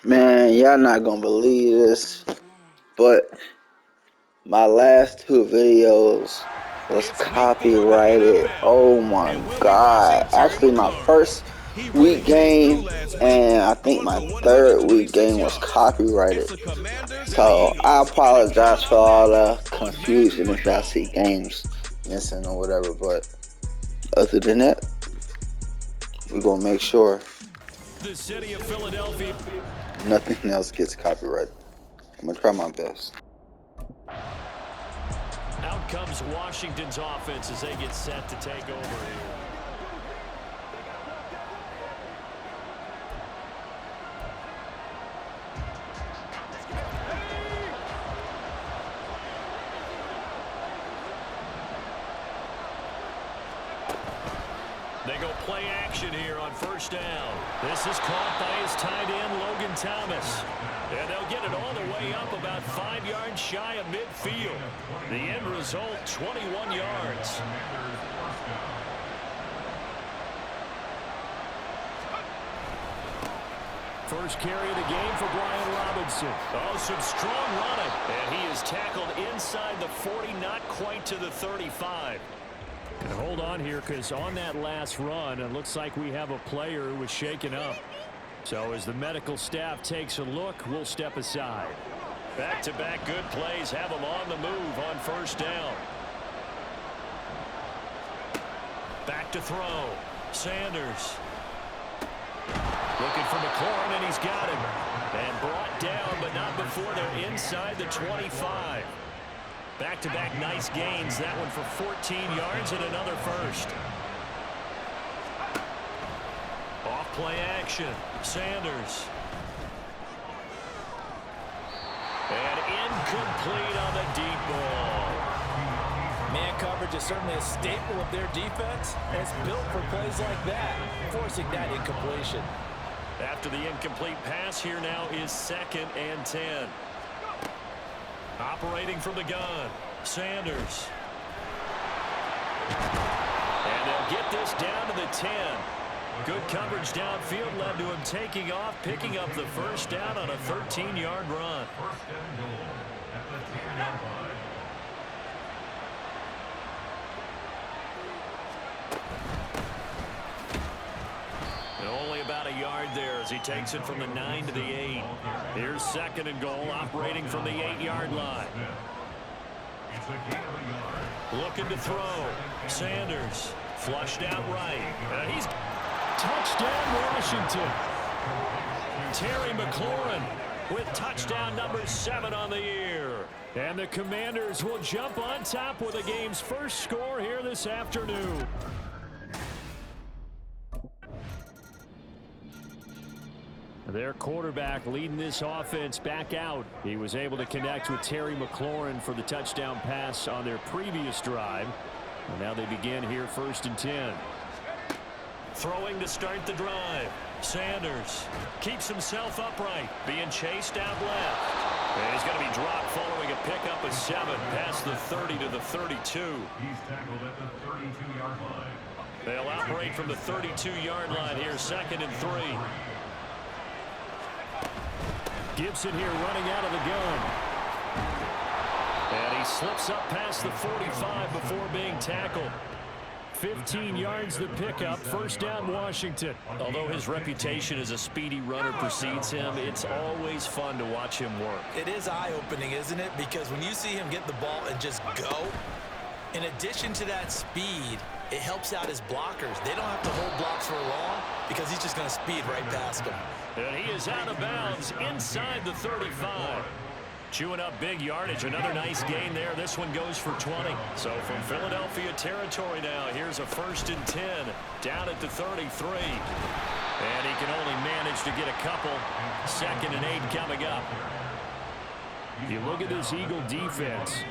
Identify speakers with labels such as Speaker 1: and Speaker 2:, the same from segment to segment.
Speaker 1: Man, y'all not gonna believe this, but my last two videos was
Speaker 2: It's week 4 in the
Speaker 1: copyrighted.
Speaker 2: NFL,
Speaker 1: Oh my
Speaker 2: and we'll be watching
Speaker 1: god.
Speaker 2: Terry
Speaker 1: Actually, my
Speaker 2: McLaurin.
Speaker 1: first
Speaker 2: He really
Speaker 1: week
Speaker 2: came through
Speaker 1: game
Speaker 2: last week,
Speaker 1: and I think
Speaker 2: going
Speaker 1: my
Speaker 2: for
Speaker 1: third week
Speaker 2: 126
Speaker 1: game was
Speaker 2: yards. It's
Speaker 1: copyrighted.
Speaker 2: the Commanders and the
Speaker 1: So I
Speaker 2: Eagles, and it's
Speaker 1: apologize
Speaker 2: coming
Speaker 1: for
Speaker 2: up
Speaker 1: all
Speaker 2: next
Speaker 1: the
Speaker 2: on Madden
Speaker 1: confusion if y'all
Speaker 2: Football.
Speaker 1: see games missing or whatever, but other than that, we're gonna make sure
Speaker 2: The city of Philadelphia.
Speaker 1: nothing else gets copyrighted. I'm gonna try my best.
Speaker 2: Out comes Washington's offense as they get set to take over here. They go play action here on first down. This is caught by his tight end, Logan Thomas. And they'll get it all the way up about 5 yards shy of midfield. The end result, 21 yards. First carry of the game for Brian Robinson. Oh, some strong running. And he is tackled inside the 40, not quite to the 35. And hold on here, because on that last run, it looks like we have a player who was shaken up. So as the medical staff takes a look, we'll step aside. Back-to-back good plays have them on the move on first down. Back to throw. Sanders. Looking for McLaurin, and he's got him. And brought down, but not before they're inside the 25. Back-to-back nice gains. That one for 14 yards and another first. Off play action. Sanders. And incomplete on the deep ball.
Speaker 3: Man coverage is certainly a staple of their defense, and it's built for plays like that, forcing that incompletion.
Speaker 2: After the incomplete pass, here now is 2nd and 10. Operating from the gun, Sanders. And they'll get this down to the 10. Good coverage downfield led to him taking off, picking up the first down on a 13-yard run. And only about a yard there as he takes it from the 9 to the 8. Here's 2nd and goal, operating from the 8-yard line. Looking to throw. Sanders flushed out right. And he's touchdown Washington. Terry McLaurin with touchdown number 7 on the year. And the Commanders will jump on top with the game's first score here this afternoon. Their quarterback leading this offense back out. He was able to connect with Terry McLaurin for the touchdown pass on their previous drive. And now they begin here 1st and 10. Throwing to start the drive. Sanders keeps himself upright, being chased out left. And he's going to be dropped following a pickup of 7 past the 30 to the 32.
Speaker 4: He's tackled at the 32-yard line.
Speaker 2: They'll operate from the 32-yard line here, 2nd and 3. Gibson here running out of the gun. And he slips up past the 45 before being tackled. 15 yards the pickup, first down Washington. Although his reputation as a speedy runner precedes him, it's always fun to watch him work.
Speaker 3: It is eye-opening, isn't it? Because when you see him get the ball and just go, in addition to that speed, it helps out his blockers. They don't have to hold blocks for long because he's just going to speed right past them.
Speaker 2: And he is out of bounds inside the 35. Chewing up big yardage. Another nice gain there. This one goes for 20. So from Philadelphia territory now, here's a 1st and 10 down at the 33. And he can only manage to get a couple. 2nd and 8 coming up. You look at this Eagle defense.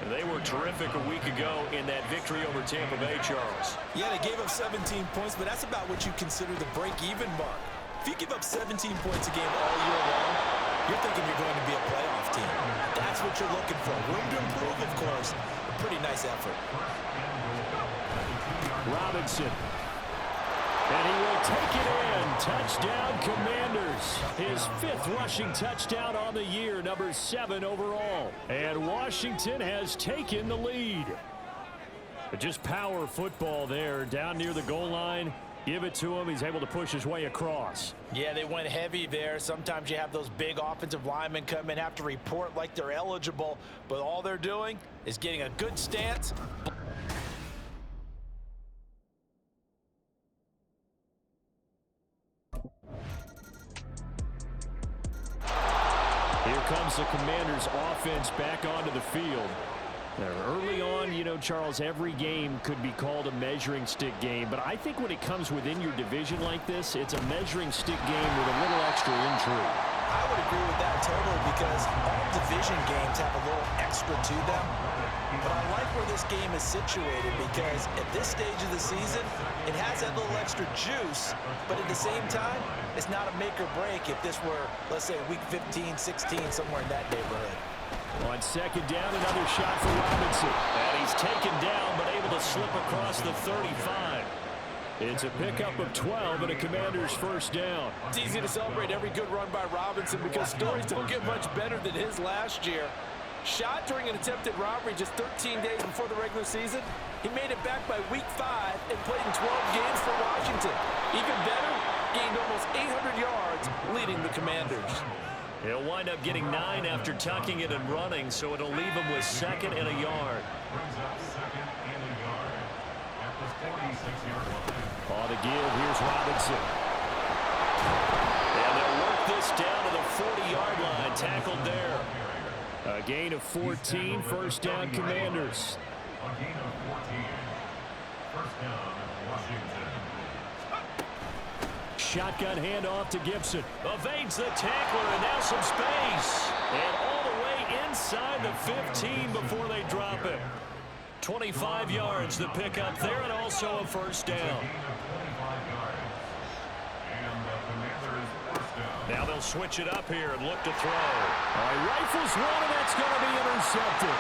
Speaker 2: They were terrific a week ago in that victory over Tampa Bay, Charles.
Speaker 3: Yeah, they gave up 17 points, but that's about what you consider the break-even mark. If you give up 17 points a game all year long, you're thinking you're going to be a playoff team. That's what you're looking for. Room to improve, of course. A pretty nice effort.
Speaker 2: Robinson. And he will take it in. Touchdown, Commanders. Sanders, his 5th rushing touchdown on the year, number 7 overall. And Washington has taken the lead. But just power football there, down near the goal line. Give it to him. He's able to push his way across.
Speaker 3: Yeah, they went heavy there. Sometimes you have those big offensive linemen come in, have to report like they're eligible, but all they're doing is getting a good stance.
Speaker 2: Here comes the Commanders' offense back onto the field. Early on, you know, Charles, every game could be called a measuring stick game, but I think when it comes within your division like this, it's a measuring stick game with a little extra intrigue.
Speaker 3: I would agree with that totally because all division games have a little extra to them. But I like where this game is situated because at this stage of the season, it has that little extra juice, but at the same time, it's not a make or break if this were, let's say, week 15, 16, somewhere in that neighborhood.
Speaker 2: On second down, another shot for Robinson. And he's taken down, but able to slip across the 35. It's a pickup of 12 and a Commander's first down.
Speaker 3: It's easy to celebrate every good run by Robinson because stories don't get much better than his last year. Shot during an attempted robbery just 13 days before the regular season. He made it back by week 5 and played in 12 games for Washington. Even better, gained almost 800 yards leading the Commanders.
Speaker 2: He'll wind up getting 9 after tucking it and running, so it'll leave him with 2nd and a yard.
Speaker 4: Brings up 2nd and a yard at the 46-yard line.
Speaker 2: On the give, here's Robinson. And they'll work this down to the 40-yard line, tackled there. A gain of 14, first down Commanders.
Speaker 4: A gain of 14. First down, Washington.
Speaker 2: Shotgun handoff to Gibson. Evades the tackler and now some space. And all the way inside the 15 before they drop it. 25 yards the pickup there and also a first down. Now they'll switch it up here and look to throw. All right, rifles one, and that's going to be intercepted.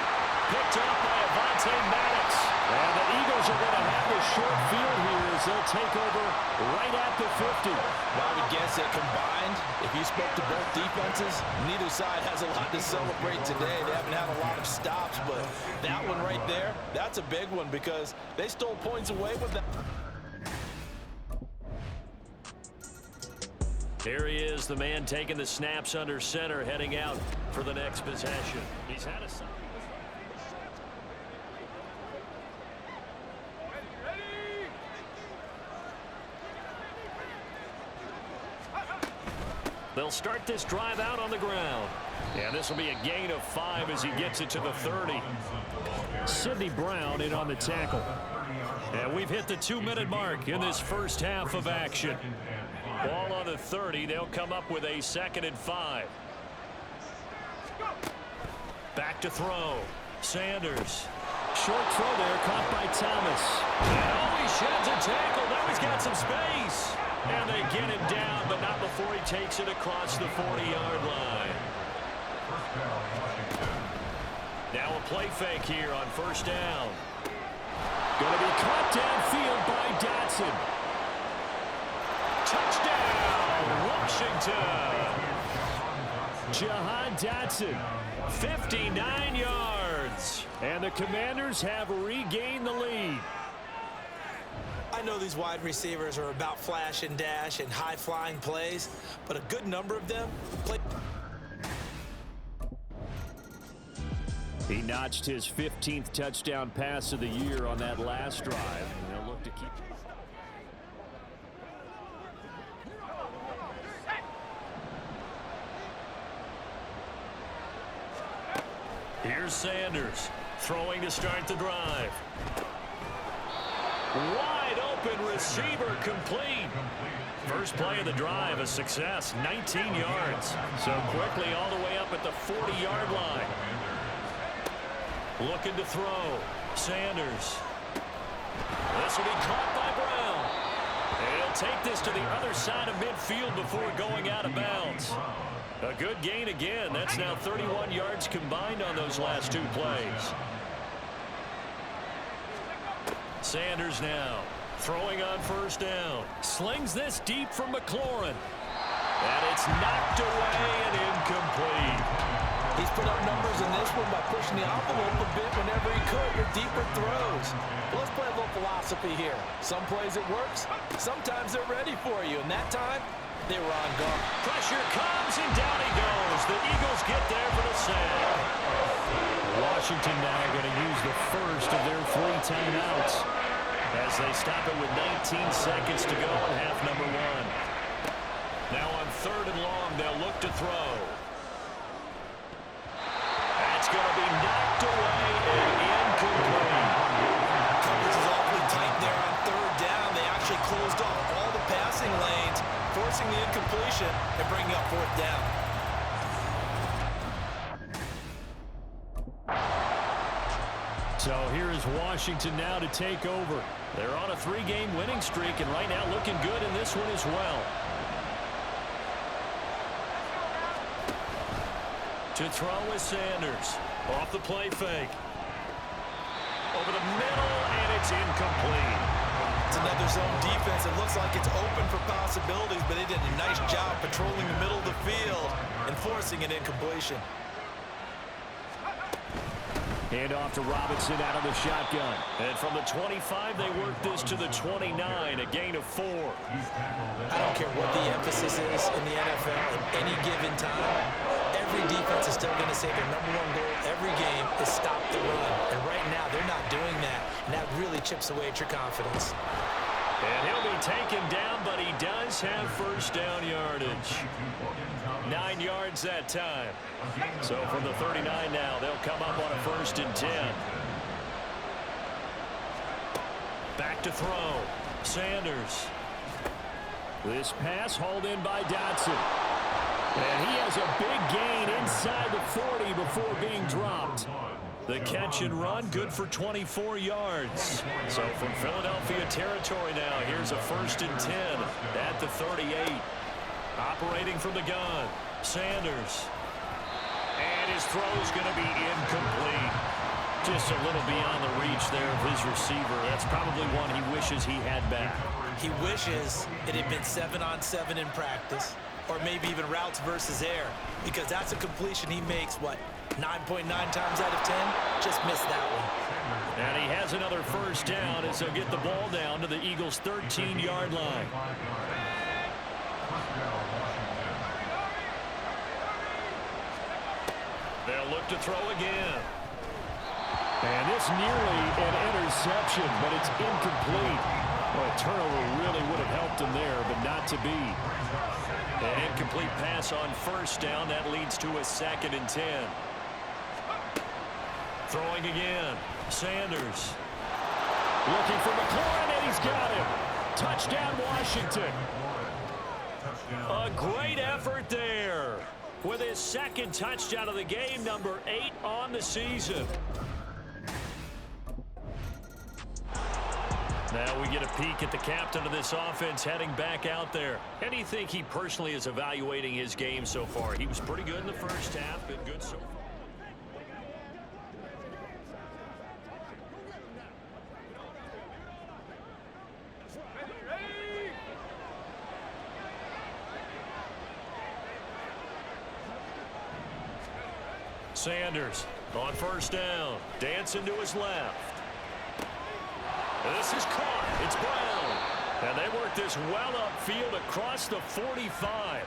Speaker 2: Picked up by Avonte Maddox. And the Eagles are going to have the short field here as they'll take over right at the 50.
Speaker 3: Well, I would guess that combined, if you spoke to both defenses, neither side has a lot to celebrate today. They haven't had a lot of stops, but that one right there, that's a big one because they stole points away with that.
Speaker 2: Here he is, the man taking the snaps under center, heading out for the next possession. He's had a... They'll start this drive out on the ground. And this will be a gain of 5 as he gets it to the 30. Sidney Brown in on the tackle. And we've hit the 2-minute mark in this first half of action. Ball on the 30. They'll come up with a 2nd and 5. Back to throw. Sanders. Short throw there, caught by Thomas. And oh, he sheds a tackle. Now he's got some space. And they get him down, but not before he takes it across the 40-yard line. Now a play fake here on first down. Going to be caught downfield by Dotson. Touchdown, Washington. Jahan Dotson, 59 yards. And the Commanders have regained the lead.
Speaker 3: I know these wide receivers are about flash and dash and high-flying plays, but a good number of them play.
Speaker 2: He notched his 15th touchdown pass of the year on that last drive. And they'll look to keep... Here's Sanders throwing to start the drive. Wide open receiver complete. First play of the drive, a success, 19 yards. So quickly all the way up at the 40-yard line. Looking to throw. Sanders. This will be caught by Brown. And he'll take this to the other side of midfield before going out of bounds. A good gain again. That's now 31 yards combined on those last 2 plays. Sanders now throwing on first down. Slings this deep from McLaurin. And it's knocked away and incomplete.
Speaker 3: He's put up numbers in this one by pushing the envelope a bit whenever he could with deeper throws. Well, let's play a little philosophy here. Some plays it works, sometimes they're ready for you, and that time, they were on guard.
Speaker 2: Pressure comes, and down he goes. The Eagles get there for the sack. Washington now going to use the first of their 3 timeouts as they stop it with 19 seconds to go in half number 1. Now on 3rd and long, they'll look to throw. That's going to be knocked away and incomplete.
Speaker 3: Coverage is awfully tight there on 3rd down. They actually closed off all the passing lanes, forcing the incompletion and bringing up 4th down.
Speaker 2: So here is Washington now to take over. They're on a 3-game winning streak, and right now looking good in this one as well. To throw is Sanders. Off the play fake. Over the middle, and it's incomplete.
Speaker 3: It's another zone defense. It looks like it's open for possibilities, but they did a nice job patrolling the middle of the field and forcing an incompletion.
Speaker 2: Hand off to Robinson out of the shotgun. And from the 25, they work this to the 29, a gain of 4.
Speaker 3: I don't care what the emphasis is in the NFL at any given time. Every defense is still going to say their #1 goal every game is stop the run. And right now, they're not doing that. And that really chips away at your confidence.
Speaker 2: And he'll be taken down, but he does have first down yardage. 9 yards that time. So from the 39 now, they'll come up on a 1st and 10. Back to throw. Sanders. This pass hauled in by Dotson. And he has a big gain inside the 40 before being dropped. The catch and run, good for 24 yards. So from Philadelphia territory now, here's a 1st and 10 at the 38. Operating from the gun, Sanders. And his throw's going to be incomplete. Just a little beyond the reach there of his receiver. That's probably one he wishes he had back.
Speaker 3: He wishes it had been 7-on-7 in practice, or maybe even routes versus air, because that's a completion he makes, 9.9 times out of 10? Just missed that one.
Speaker 2: And he has another first down as they'll get the ball down to the Eagles' 13-yard line. They'll look to throw again. And it's nearly an interception, but it's incomplete. Well, a turnover really would have helped him there, but not to be. An incomplete pass on first down. That leads to a 2nd and 10. Throwing again. Sanders. Looking for McLaurin, and he's got him. Touchdown, Washington. A great effort there with his 2nd touchdown of the game, number 8 on the season. Now we get a peek at the captain of this offense heading back out there. How do you think he personally is evaluating his game so far? He was pretty good in the first half, been good so far. Sanders on first down. Dancing to his left. This is caught. It's Brown. And they work this well upfield across the 45.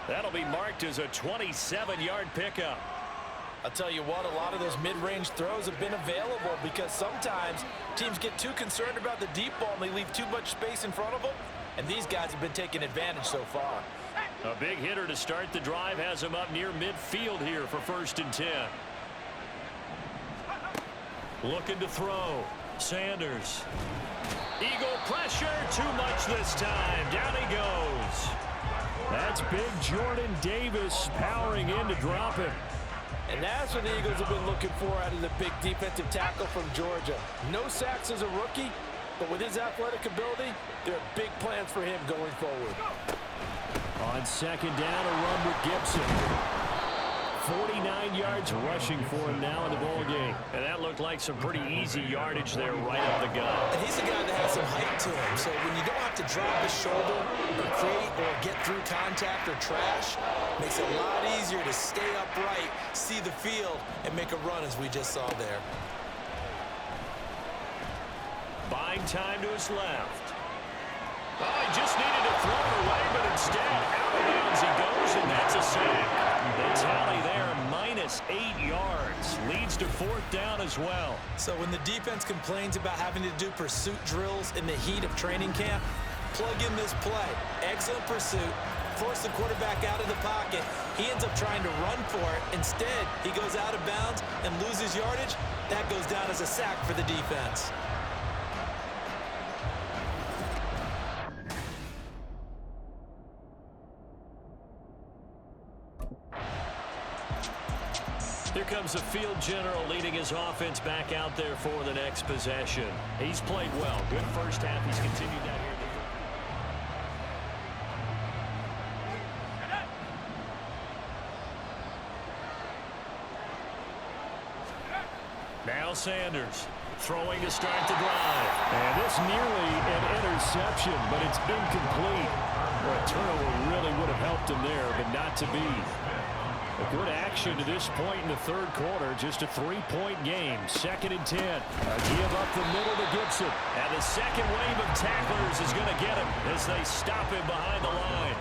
Speaker 2: That'll be marked as a 27-yard pickup.
Speaker 3: I'll tell you what, a lot of those mid-range throws have been available because sometimes teams get too concerned about the deep ball and they leave too much space in front of them. And these guys have been taking advantage so far.
Speaker 2: A big hitter to start the drive has him up near midfield here for 1st and 10. Looking to throw. Sanders. Eagle pressure, too much this time. Down he goes. That's big Jordan Davis powering in to drop him.
Speaker 3: And that's what the Eagles have been looking for out of the big defensive tackle from Georgia. No sacks as a rookie, but with his athletic ability, there are big plans for him going forward.
Speaker 2: On 2nd down, a run with Gibson. 49 yards rushing for him now in the ball game. And that looked like some pretty easy yardage there right up the gut.
Speaker 3: And he's a guy that has some height to him. So when you don't have to drop his shoulder or create or get through contact or trash, makes it a lot easier to stay upright, see the field, and make a run as we just saw there.
Speaker 2: Buying time to his left. Oh, he just needed to throw it away, but instead, out of bounds he goes, and that's a sack. The tally there, -8 yards. Leads to 4th down as well.
Speaker 3: So when the defense complains about having to do pursuit drills in the heat of training camp, plug in this play. Excellent pursuit. Force the quarterback out of the pocket. He ends up trying to run for it. Instead, he goes out of bounds and loses yardage. That goes down as a sack for the defense.
Speaker 2: Here comes the field general leading his offense back out there for the next possession. He's played well. Good first half. He's continued down here. Now Sanders throwing to start the drive. And this nearly an interception, but it's incomplete. Well, a turnover really would have helped him there, but not to be. A good action to this point in the third quarter. Just a 3-point game. 2nd and 10. A give up the middle to Gibson. And the second wave of tacklers is going to get him as they stop him behind the line.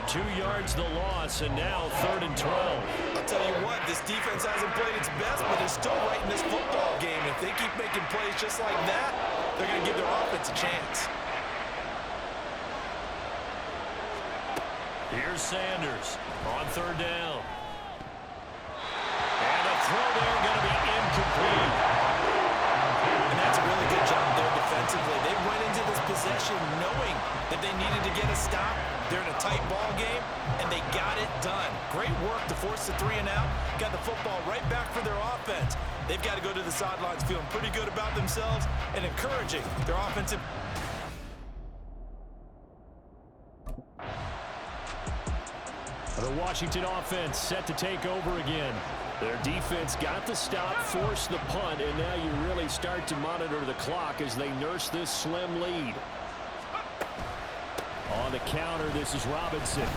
Speaker 2: 2 yards the loss, and now 3rd and 12.
Speaker 3: I'll tell you what, this defense hasn't played its best, but they're still right in this football game. If they keep making plays just like that, they're going to give their offense a chance.
Speaker 2: Here's Sanders on 3rd down. And a throw there going to be incomplete.
Speaker 3: And that's a really good job there defensively. They went into this possession knowing that they needed to get a stop. They're in a tight ball game, and they got it done. Great work to force the 3 and out. Got the football right back for their offense. They've got to go to the sidelines feeling pretty good about themselves and encouraging their offensive.
Speaker 2: The Washington offense set to take over again. Their defense got the stop, forced the punt, and now you really start to monitor the clock as they nurse this slim lead. On the counter, this is Robinson.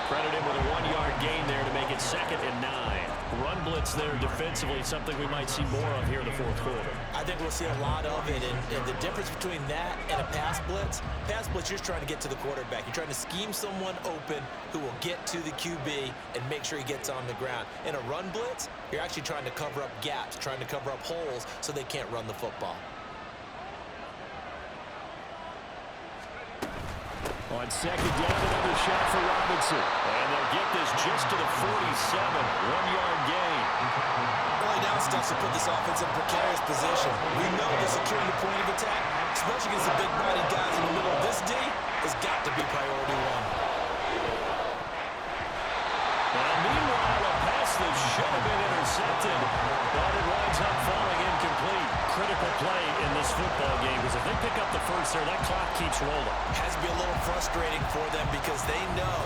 Speaker 2: Credit him with a 1-yard gain there to make it 2nd and 9. Run blitz there defensively, something we might see more of here in the 4th quarter.
Speaker 3: I think we'll see a lot of it, and the difference between that and a pass blitz, you're trying to get to the quarterback. You're trying to scheme someone open who will get to the QB and make sure he gets on the ground. In a run blitz, you're actually trying to cover up gaps, trying to cover up holes so they can't run the football.
Speaker 2: On 2nd down, another shot for Robinson. And they'll get this just to the 47. 1-yard gain.
Speaker 3: Early down stuff to put this offense in a precarious position. We know that securing the point of attack, especially against the big-bodied guys in the middle of this D, has got to be priority 1.
Speaker 2: Now, meanwhile, a pass that should have been intercepted, but it winds up falling incomplete. Critical play in this football game, because if they pick up the first there, that clock keeps rolling.
Speaker 3: Has to be a little frustrating for them because they know.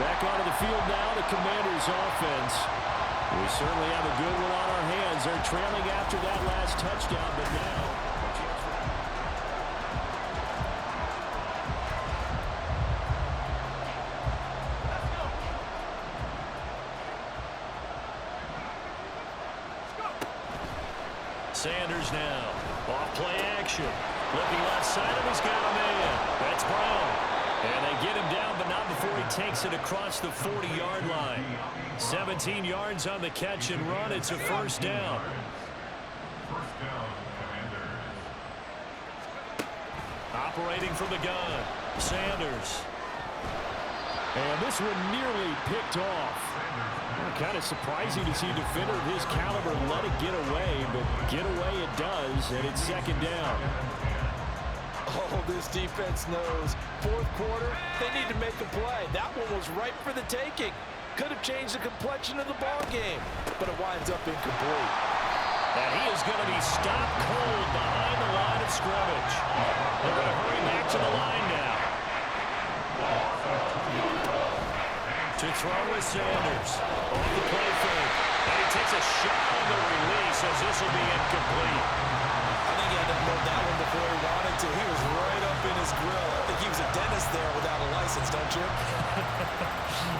Speaker 2: Back onto the field now, the Commanders' offense. We certainly have a good one on our hands. They're trailing after that last touchdown, but now... Sanders now, off play action. Looking left side of, he's got a man. That's Brown. And they get him down, but not before he takes it across the 40-yard line. 17 yards on the catch and run. It's a 1st down.
Speaker 4: First down, Commanders.
Speaker 2: Operating from the gun, Sanders. And this one nearly picked off. Kind of surprising to see a defender of his caliber let it get away, but get away it does, and it's 2nd down.
Speaker 3: Oh, this defense knows. 4th quarter, they need to make a play. That one was ripe for the taking. Could have changed the complexion of the ball game, but it winds up incomplete.
Speaker 2: And he is going to be stopped cold behind the line of scrimmage. They're going to hurry throw with Sanders. Off the play fake. And he takes a shot on the release as this will be incomplete.
Speaker 3: I think he had to load that one before he wanted to. He was right up in his grill. I think he was a dentist there without a license, don't you?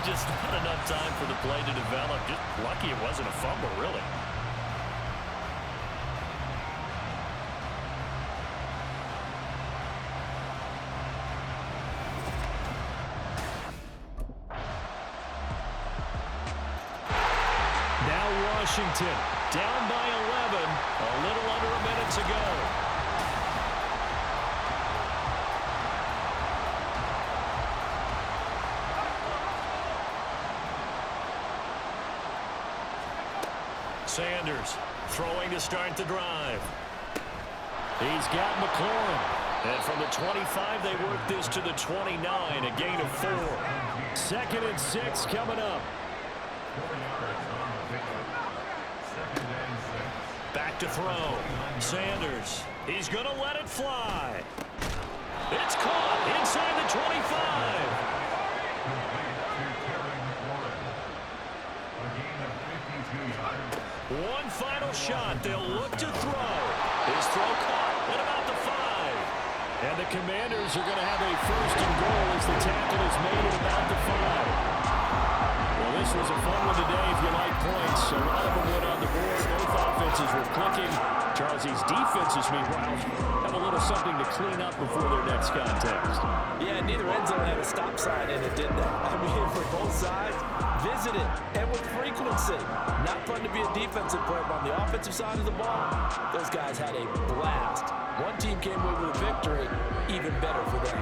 Speaker 2: Just not enough time for the play to develop. Just lucky it wasn't a fumble, really. Washington down by 11, a little under a minute to go. Sanders throwing to start the drive. He's got McLaurin. And from the 25, they work this to the 29, a gain of 4. 2nd and 6 coming up. Back to throw. Sanders. He's going to let it fly. It's caught inside the 25. One final shot. They'll look to throw. His throw caught at about the 5. And the Commanders are going to have a 1st and goal as the tackle is made at about the 5. Well, this was a fun one today if you like points. A lot of them went on the board. Both offenses were clicking. Charles, these defenses, meanwhile, have a little something to clean up before their next contest.
Speaker 3: Yeah, neither end zone had a stop sign in it, did they? I mean, for both sides, visit it, and with frequency. Not fun to be a defensive player, but on the offensive side of the ball, those guys had a blast. One team came away with a victory, even better for them.